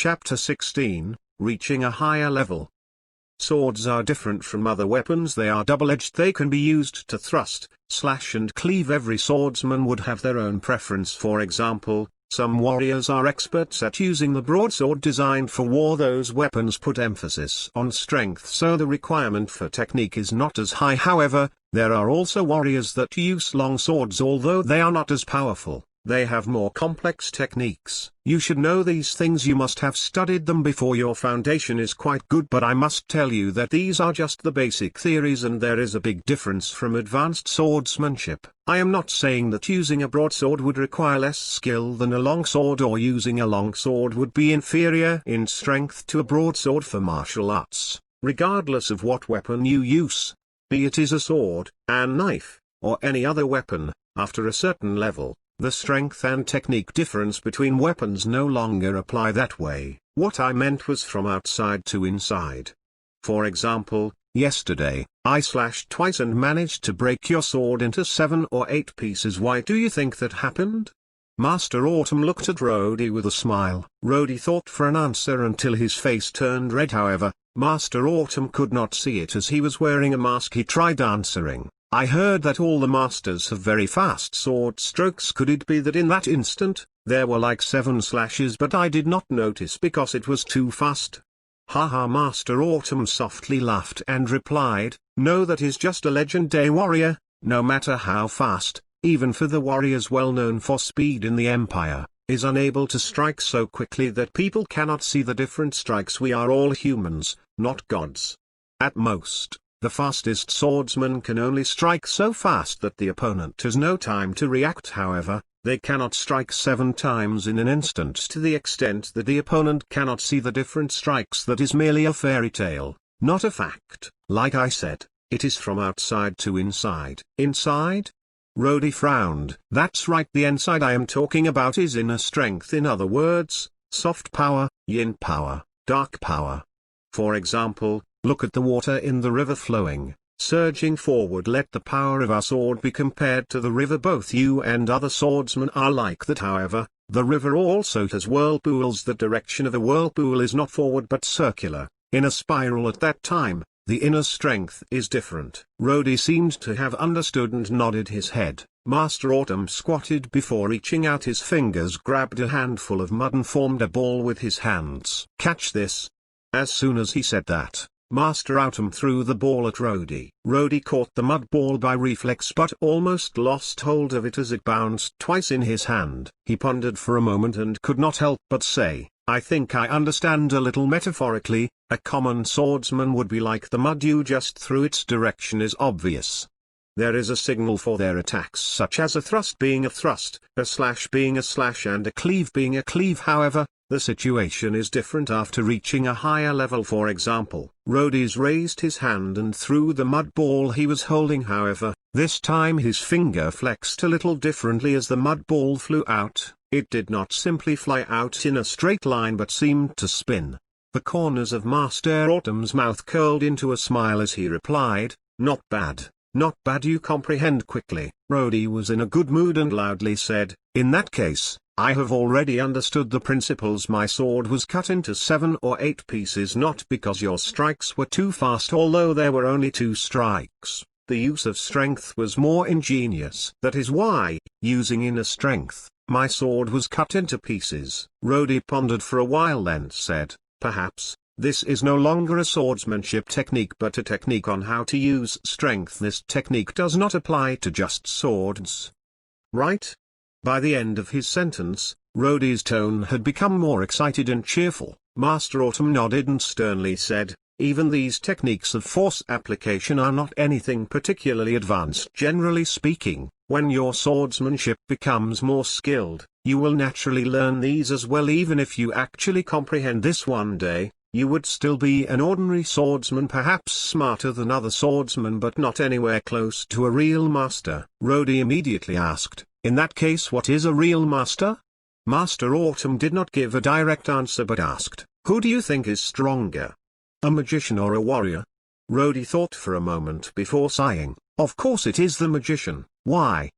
Chapter 16, Reaching a Higher Level. Swords are different from other weapons. They are double-edged. They can be used to thrust, slash and cleave. Every swordsman would have their own preference. For example, some warriors are experts at using the broadsword designed for war. Those weapons put emphasis on strength, so the requirement for technique is not as high. However, there are also warriors that use long swords. Although they are not as powerful, they have more complex techniques. You should know these things. You must have studied them before. Your foundation is quite good, but I must tell you that these are just the basic theories, and there is a big difference from advanced swordsmanship. I am not saying that using a broadsword would require less skill than a long sword, or using a long sword would be inferior in strength to a broadsword for martial arts. Regardless of what weapon you use, be it is a sword, a knife, or any other weapon, after a certain level, the strength and technique difference between weapons no longer apply that way. What I meant was from outside to inside. For example, yesterday, I slashed twice and managed to break your sword into 7 or 8 pieces. Why do you think that happened? Master Autumn looked at Rody with a smile. Rody thought for an answer until his face turned red. However, Master Autumn could not see it as he was wearing a mask. He tried answering. I heard that all the masters have very fast sword strokes. Could it be that in that instant, there were like 7 slashes, but I did not notice because it was too fast? Haha. Master Autumn softly laughed and replied, no, that is just a legend. A warrior, no matter how fast, even for the warriors well known for speed in the empire, is unable to strike so quickly that people cannot see the different strikes. We are all humans, not gods. At most, the fastest swordsman can only strike so fast that the opponent has no time to react. However, they cannot strike 7 times in an instant to the extent that the opponent cannot see the different strikes. That is merely a fairy tale, not a fact. Like I said, it is from outside to inside. Inside? Rody frowned. That's right, the inside I am talking about is inner strength. In other words, soft power, yin power, dark power. For example, look at the water in the river flowing, surging forward. Let the power of our sword be compared to the river. Both you and other swordsmen are like that. However, the river also has whirlpools. The direction of a whirlpool is not forward but circular, in a spiral. At that time, the inner strength is different. Rody seemed to have understood and nodded his head. Master Autumn squatted before reaching out his fingers, grabbed a handful of mud and formed a ball with his hands. Catch this. As soon as he said that, Master Autumn threw the ball at Rody. Rody caught the mud ball by reflex but almost lost hold of it as it bounced twice in his hand. He pondered for a moment and could not help but say, I think I understand a little. Metaphorically, a common swordsman would be like the mud you just threw. Its direction is obvious. There is a signal for their attacks, such as a thrust being a thrust, a slash being a slash, and a cleave being a cleave. However, the situation is different after reaching a higher level. For example, Rody's raised his hand and threw the mud ball he was holding. However, this time his finger flexed a little differently as the mud ball flew out. It did not simply fly out in a straight line but seemed to spin. The corners of Master Autumn's mouth curled into a smile as he replied, not bad. Not bad, you comprehend quickly. Rody was in a good mood and loudly said, in that case, I have already understood the principles. My sword was cut into 7 or 8 pieces not because your strikes were too fast, although there were only 2 strikes. The use of strength was more ingenious. That is why, using inner strength, my sword was cut into pieces. Rody pondered for a while, then said, perhaps, this is no longer a swordsmanship technique but a technique on how to use strength. This technique does not apply to just swords. Right? By the end of his sentence, Rody's tone had become more excited and cheerful. Master Autumn nodded and sternly said, even these techniques of force application are not anything particularly advanced. Generally speaking, when your swordsmanship becomes more skilled, you will naturally learn these as well. Even if you actually comprehend this one day, you would still be an ordinary swordsman, perhaps smarter than other swordsmen but not anywhere close to a real master. Rody immediately asked, in that case, what is a real master? Master Autumn did not give a direct answer but asked, who do you think is stronger? A magician or a warrior? Rody thought for a moment before sighing, of course it is the magician. Why?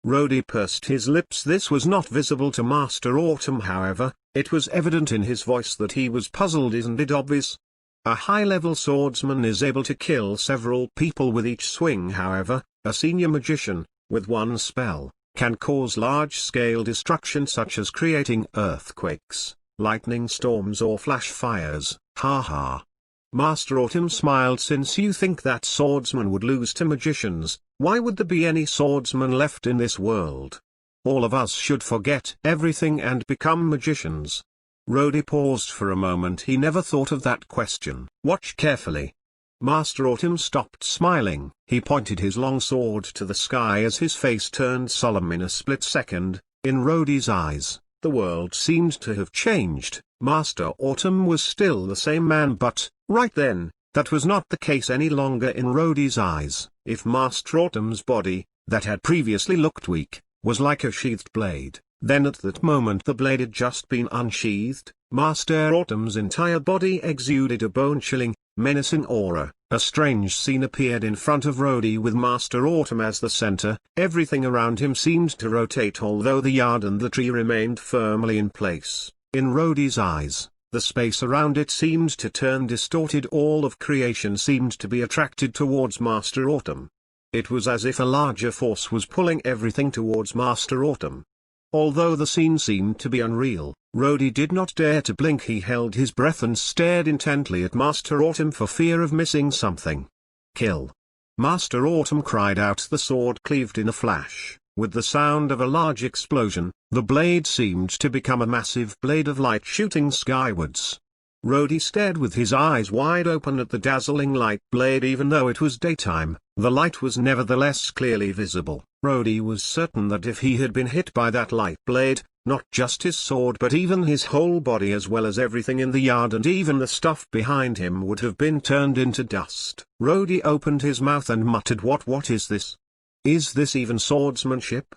Rody pursed his lips. This was not visible to Master Autumn, however. It was evident in his voice that he was puzzled. Isn't it obvious? A high-level swordsman is able to kill several people with each swing. However, a senior magician, with one spell, can cause large-scale destruction such as creating earthquakes, lightning storms or flash fires. Ha ha. Master Autumn smiled. Since you think that swordsmen would lose to magicians, why would there be any swordsmen left in this world? All of us should forget everything and become magicians. Rody paused for a moment. He never thought of that question. Watch carefully. Master Autumn stopped smiling. He pointed his long sword to the sky as his face turned solemn in a split second. In Rody's eyes, the world seemed to have changed. Master Autumn was still the same man, but, right then, that was not the case any longer in Rody's eyes. If Master Autumn's body, that had previously looked weak, was like a sheathed blade, then at that moment the blade had just been unsheathed. Master Autumn's entire body exuded a bone-chilling, menacing aura. A strange scene appeared in front of Rody with Master Autumn as the center. Everything around him seemed to rotate, although the yard and the tree remained firmly in place. In Rody's eyes, the space around it seemed to turn distorted. All of creation seemed to be attracted towards Master Autumn. It was as if a larger force was pulling everything towards Master Autumn. Although the scene seemed to be unreal, Rody did not dare to blink. He held his breath and stared intently at Master Autumn for fear of missing something. Kill! Master Autumn cried out. The sword cleaved in a flash. With the sound of a large explosion, the blade seemed to become a massive blade of light shooting skywards. Rody stared with his eyes wide open at the dazzling light blade. Even though it was daytime, the light was nevertheless clearly visible. Rody was certain that if he had been hit by that light blade, not just his sword but even his whole body as well as everything in the yard and even the stuff behind him would have been turned into dust. Rody opened his mouth and muttered, What is this? Is this even swordsmanship?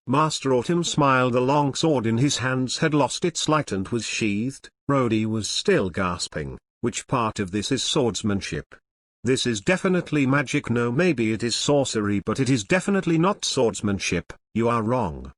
Master Autumn smiled. The long sword in his hands had lost its light and was sheathed. Rody was still gasping. Which part of this is swordsmanship? This is definitely magic. No, maybe it is sorcery, but it is definitely not swordsmanship. You are wrong.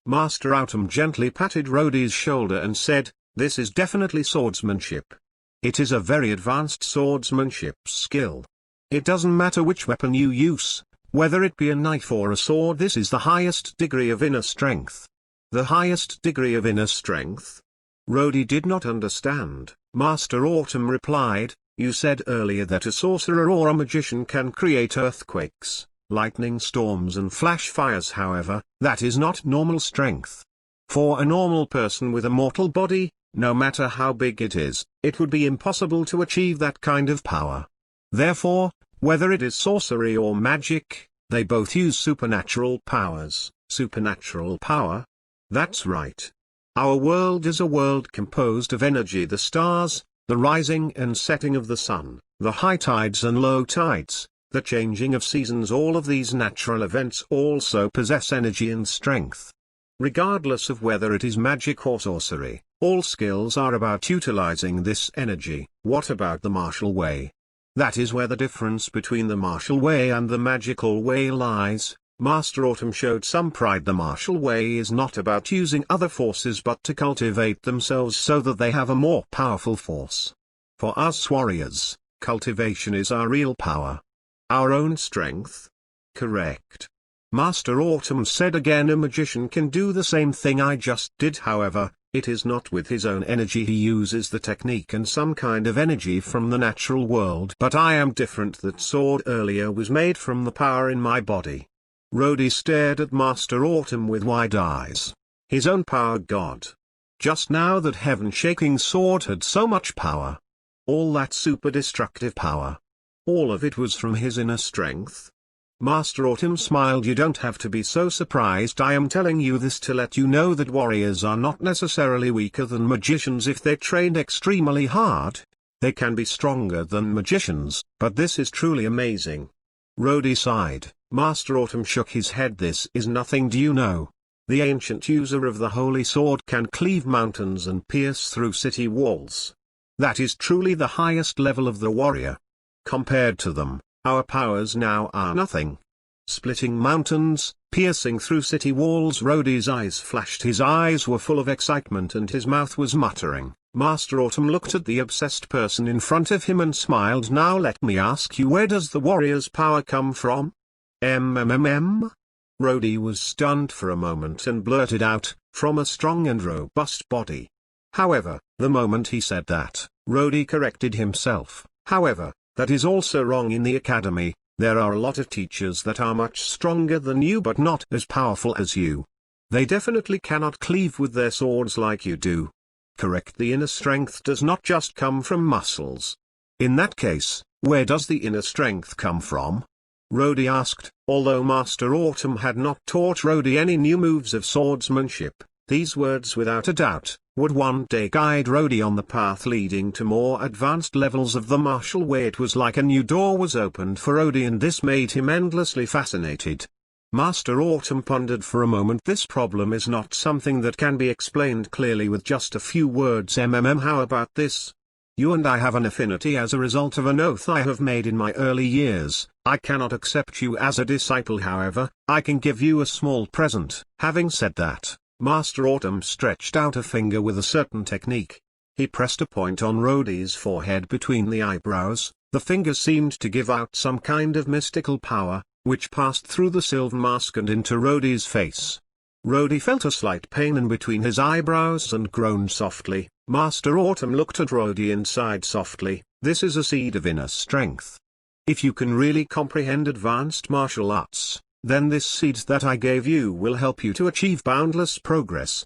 Master Autumn gently patted Rody's shoulder and said, This is definitely swordsmanship. It is a very advanced swordsmanship skill. It doesn't matter which weapon you use, whether it be a knife or a sword. This is the highest degree of inner strength. The highest degree of inner strength? Rody did not understand. Master Autumn replied, You said earlier that a sorcerer or a magician can create earthquakes, lightning storms and flash fires. However, that is not normal strength. For a normal person with a mortal body, no matter how big it is, it would be impossible to achieve that kind of power. Therefore, whether it is sorcery or magic, they both use supernatural powers. Supernatural power? That's right. Our world is a world composed of energy. The stars, the rising and setting of the sun, the high tides and low tides, the changing of seasons, all of these natural events also possess energy and strength. Regardless of whether it is magic or sorcery, all skills are about utilizing this energy. What about the martial way? That is where the difference between the martial way and the magical way lies. Master Autumn showed some pride. The martial way is not about using other forces but to cultivate themselves so that they have a more powerful force. For us warriors, cultivation is our real power. Our own strength. Correct. Master Autumn said again, a magician can do the same thing I just did. However, it is not with his own energy. He uses the technique and some kind of energy from the natural world. But I am different. That sword earlier was made from the power in my body. Rody stared at Master Autumn with wide eyes. His own power, God. Just now that heaven-shaking sword had so much power. All that super-destructive power. All of it was from his inner strength. Master Autumn smiled. You don't have to be so surprised. I am telling you this to let you know that warriors are not necessarily weaker than magicians if they train extremely hard. They can be stronger than magicians, but this is truly amazing. Rody sighed. Master Autumn shook his head. This is nothing. Do you know? The ancient user of the holy sword can cleave mountains and pierce through city walls. That is truly the highest level of the warrior. Compared to them, our powers now are nothing. splitting mountains, piercing through city walls. Rody's eyes flashed. His eyes were full of excitement and his mouth was muttering. Master Autumn looked at the obsessed person in front of him and smiled. Now let me ask you, where does the warrior's power come from? Rody was stunned for a moment and blurted out, from a strong and robust body. However, the moment he said that, Rody corrected himself. However, that is also wrong. In the academy, there are a lot of teachers that are much stronger than you but not as powerful as you. They definitely cannot cleave with their swords like you do. Correct. The inner strength does not just come from muscles. In that case, where does the inner strength come from? Rody asked. Although Master Autumn had not taught Rody any new moves of swordsmanship, these words without a doubt would one day guide Rody on the path leading to more advanced levels of the martial way. It was like a new door was opened for Rody, and this made him endlessly fascinated. Master Autumn pondered for a moment. This problem is not something that can be explained clearly with just a few words. How about this? You and I have an affinity as a result of an oath I have made in my early years. I cannot accept you as a disciple, however, I can give you a small present. Having said that, Master Autumn stretched out a finger with a certain technique. He pressed a point on Rody's forehead between the eyebrows. The finger seemed to give out some kind of mystical power, which passed through the silver mask and into Rody's face. Rody felt a slight pain in between his eyebrows and groaned softly. Master Autumn looked at Rody and sighed softly. This is a seed of inner strength. If you can really comprehend advanced martial arts, then this seed that I gave you will help you to achieve boundless progress.